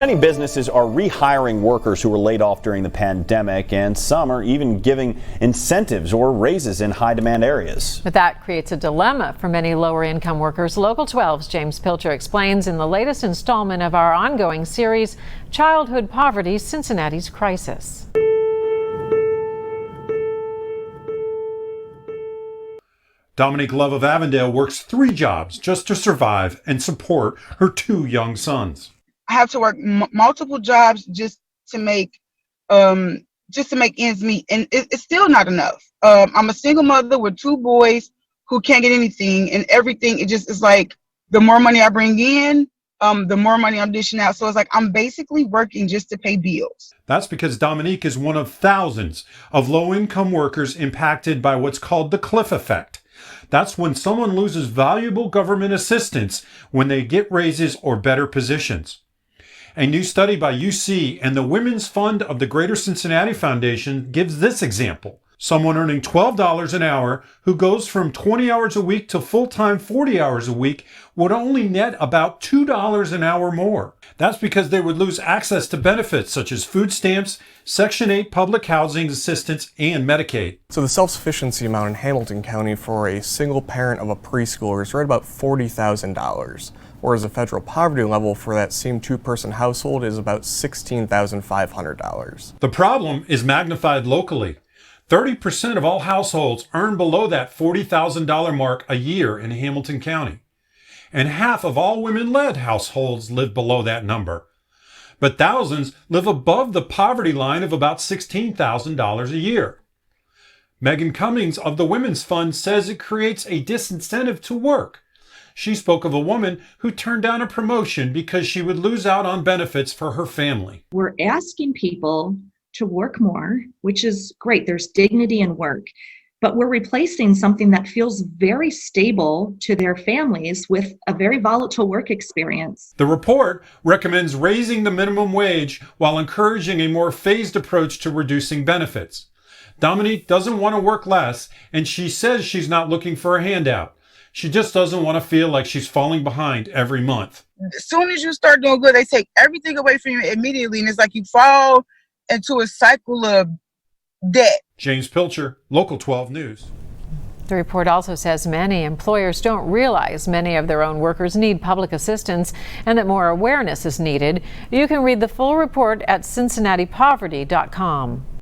Many businesses are rehiring workers who were laid off during the pandemic, and some are even giving incentives or raises in high-demand areas. But that creates a dilemma for many lower-income workers. Local 12's James Pilcher explains in the latest installment of our ongoing series, Childhood Poverty: Cincinnati's Crisis. Dominique Love of Avondale works 3 jobs just to survive and support her 2 young sons. I have to work multiple jobs just to make ends meet, and it's still not enough. I'm a single mother with 2 boys who can't get anything, and everything. It just is like the more money I bring in, the more money I'm dishing out. So it's like I'm basically working just to pay bills. That's because Dominique is one of thousands of low-income workers impacted by what's called the cliff effect. That's when someone loses valuable government assistance when they get raises or better positions. A new study by UC and the Women's Fund of the Greater Cincinnati Foundation gives this example. Someone earning $12 an hour who goes from 20 hours a week to full-time 40 hours a week would only net about $2 an hour more. That's because they would lose access to benefits such as food stamps, Section 8 public housing assistance, and Medicaid. So the self-sufficiency amount in Hamilton County for a single parent of a preschooler is right about $40,000. Whereas the federal poverty level for that same 2-person household is about $16,500. The problem is magnified locally. 30% of all households earn below that $40,000 mark a year in Hamilton County. And half of all women-led households live below that number. But thousands live above the poverty line of about $16,000 a year. Megan Cummings of the Women's Fund says it creates a disincentive to work. She spoke of a woman who turned down a promotion because she would lose out on benefits for her family. We're asking people to work more, which is great. There's dignity in work, but we're replacing something that feels very stable to their families with a very volatile work experience. The report recommends raising the minimum wage while encouraging a more phased approach to reducing benefits. Dominique doesn't want to work less, and she says she's not looking for a handout. She just doesn't want to feel like she's falling behind every month. As soon as you start doing good, they take everything away from you immediately, and it's like you fall into a cycle of debt. James Pilcher, Local 12 News. The report also says many employers don't realize many of their own workers need public assistance and that more awareness is needed. You can read the full report at cincinnatipoverty.com.